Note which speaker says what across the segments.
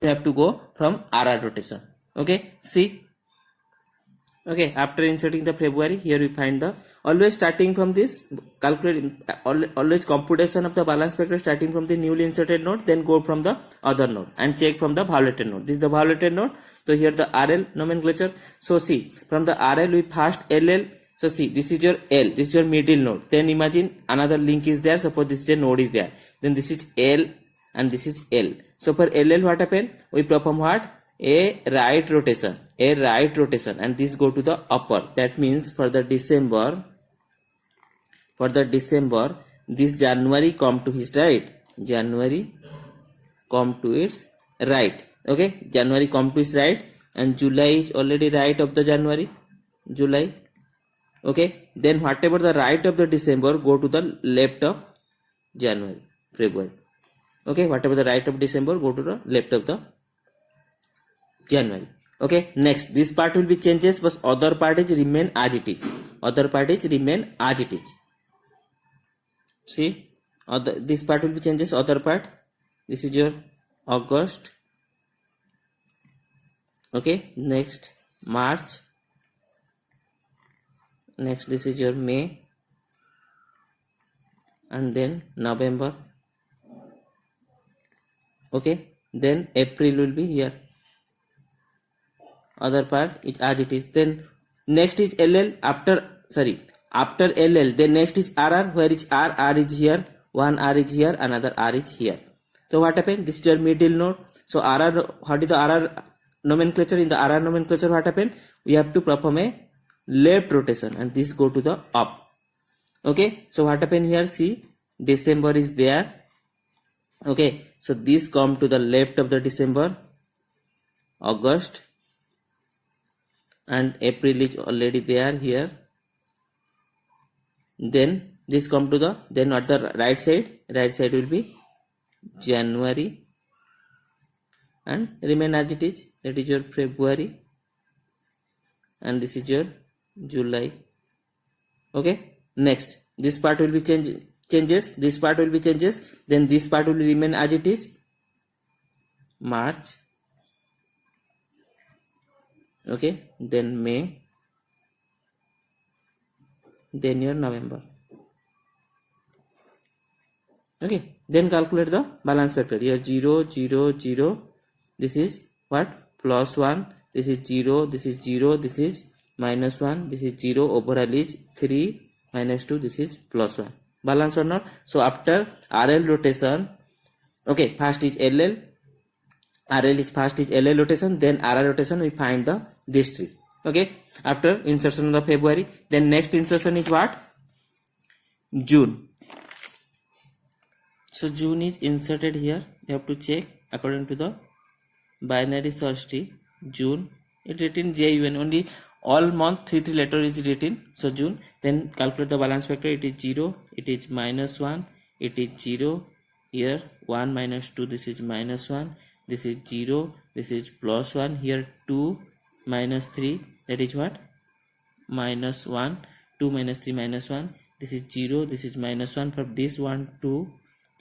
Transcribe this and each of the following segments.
Speaker 1: you have to go from RR rotation. Okay, see. Okay, after inserting the February, here we find the always starting from this calculate always computation of the balance factor starting from the newly inserted node, then go from the other node and check from the violated node. This is the violated node. So here the RL nomenclature. So see, from the RL we first LL. So see, this is your L, this is your middle node. Then imagine another link is there. Suppose this is a node is there. Then this is L and this is L. So for LL what happened? We perform what? A right rotation, and this go to the upper. That means for the December, this January come to his right. January come to its right. Okay, January come to its right, and July is already right of the January. July. Okay, then whatever the right of the December go to the left of January, February. Okay, whatever the right of December go to the left of the January. Okay, next this part will be changes, but other part is remain as it is. Other part is remain as it is. See, this part will be changes. Other part, this is your August. Okay, next March. Next this is your May, and then November. Okay, then April will be here. Other part is as it is. Then next is LL after LL. Then next is RR. Where is R? R is here. One R is here. Another R is here. So what happened? This is your middle node. So RR. What is the RR nomenclature? In the RR nomenclature, what happened? We have to perform a left rotation, and this go to the up. Okay. So what happened here? See, December is there. Okay. So this come to the left of the December. August. And April is already there here. Then this come to the, then at the right side will be January, and remain as it is. That is your February, and this is your July. Okay, next this part will be changes. This part will be changes. Then this part will remain as it is. March. Okay, then May, then your November. Okay, then calculate the balance factor. Here 0, 0, 0. This is what? Plus 1. This is 0. This is 0. This is minus 1. This is 0. Overall is 3 minus 2. This is plus 1. Balance or not? So after RL rotation, okay, first is LL. RL is first is LL rotation, then RR rotation. We find the this tree. Okay, after insertion of the February, then next insertion is what? June. So June is inserted here. You have to check according to the binary search tree. June, it written JUN, only all month 3 letter is written. So June, then calculate the balance factor. It is 0, it is minus 1, it is 0 here, 1 minus 2, this is minus 1, this is 0, this is plus 1, here 2 minus 3, that is what? Minus 1, 2 minus 3 minus 1, this is 0, this is minus 1, for this 1, 2,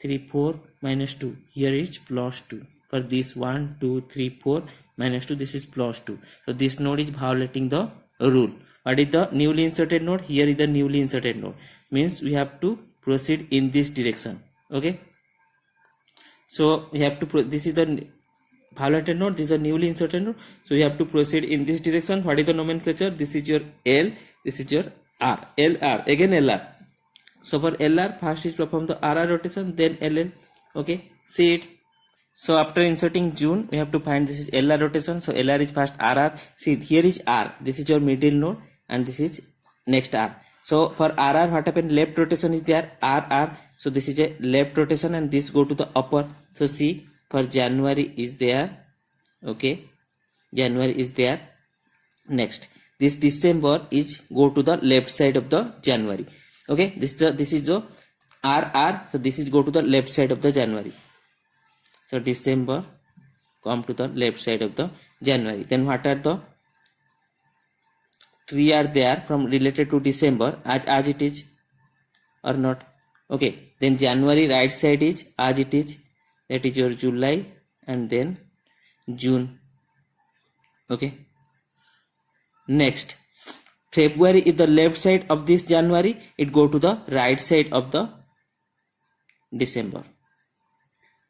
Speaker 1: 3, 4, minus 2, here is plus 2, for this 1, 2, 3, 4, minus 2, this is plus 2. So this node is violating the rule. What is the newly inserted node? Here is the newly inserted node, means we have to proceed in this direction. Okay, so we have to this is the violated node, this is the newly inserted node, so we have to proceed in this direction. What is the nomenclature? This is your L, this is your R. LR, again LR. So for LR, first is perform the RR rotation, then LL. Okay, see it. So after inserting June, we have to find this is LR rotation. So LR is first RR. See, here is R. This is your middle node, and this is next R. So for RR, what happened? Left rotation is there, RR. So this is a left rotation, and this go to the upper. So see, for January is there. Okay, January is there. Next, this December is go to the left side of the January. Okay, this is the RR. So this is go to the left side of the January. So December come to the left side of the January. Then what are the three are there from related to December as it is or not? Okay, then January right side is as it is, that is your July, and then June. Okay. Next, February is the left side of this January. It go to the right side of the December.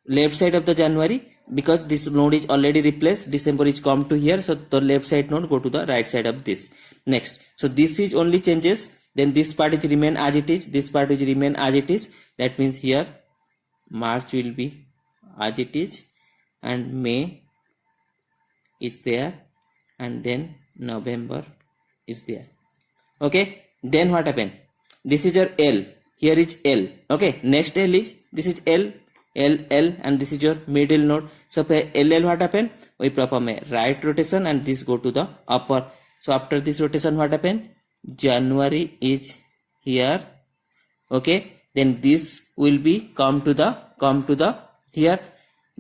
Speaker 1: Left side of the January, because this node is already replaced, December is come to here, so the left side node go to the right side of this. Next, so this is only changes, then this part is remain as it is, this part will remain as it is. That means here March will be as it is, and May is there, and then November is there. Okay, then what happened? This is your L, here is L. Okay, next L is, this is L, and this is your middle node. So LL what happened? We perform a right rotation and this go to the upper. So after this rotation what happened? January is here. Okay, then this will be come to the here.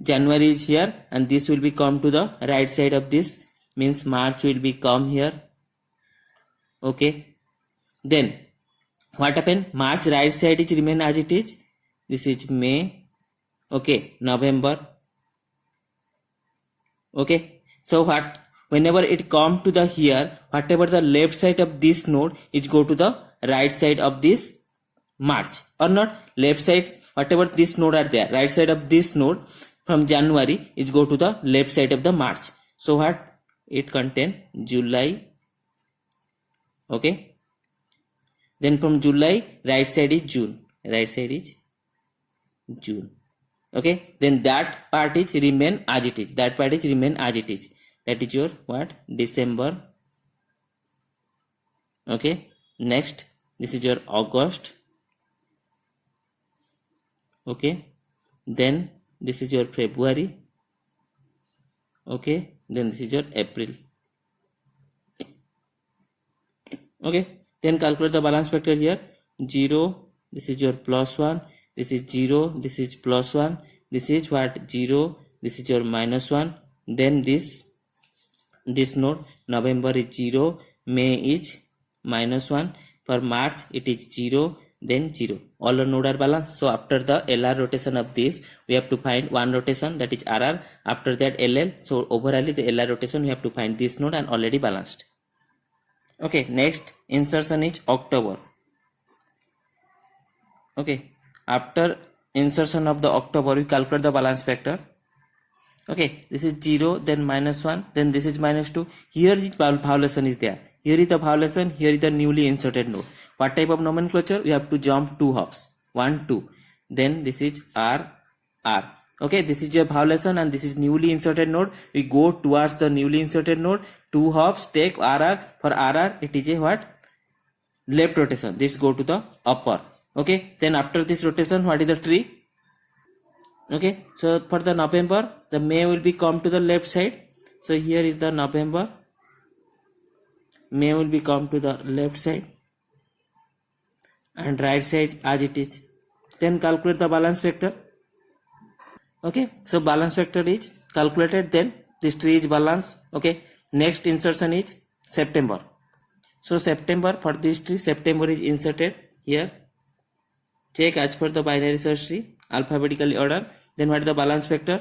Speaker 1: January is here, and this will be come to the right side of this, means March will be come here. Okay, then what happened? March right side is remain as it is. This is May. Okay, November. Okay, so what, whenever it come to the here, whatever the left side of this node is go to the right side of this March, or not left side, whatever this node are there, right side of this node from January is go to the left side of the March. So what, it contain July. Okay, then from July right side is June, right side is June. Okay, then that part is remain as it is, that part is remain as it is. That is your what, December. Okay, next, this is your August. Okay, then this is your February. Okay, then this is your April. Okay, then calculate the balance factor here. 0, this is your +1, this is 0, this is +1, this is what, 0, this is your -1. Then this node, November is 0, May is -1, for March it is 0, then 0. All the node are balanced. So after the LR rotation of this, we have to find one rotation, that is RR. After that LL. So overall the LR rotation we have to find this node and already balanced. Okay, next insertion is October. Okay, after insertion of the October, we calculate the balance factor. Okay, this is 0, then -1, then this is -2. Here is violation is there. Here is the violation, here is the newly inserted node. What type of nomenclature? We have to jump 2 hops. 1, 2. Then this is R. Okay, this is your violation and this is newly inserted node. We go towards the newly inserted node. 2 hops, take RR. For RR, it is a what? Left rotation. This go to the upper. Okay, then after this rotation, what is the tree? Okay, so for the November, the May will be come to the left side. So here is the November. May will be come to the left side and right side as it is. Then calculate the balance factor. Okay, so balance factor is calculated, then this tree is balanced. Okay, next insertion is September. So September, for this tree, September is inserted here. Check as per the binary search tree, alphabetically order. Then what is the balance factor?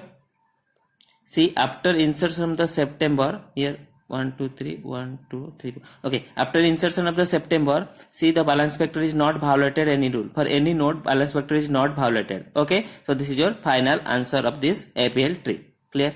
Speaker 1: See, after insertion of the September, here 1, 2, 3, 1, 2, 3. Okay, after insertion of the September, see the balance factor is not violated any rule. For any node, balance factor is not violated. Okay, so this is your final answer of this APL tree. Clear?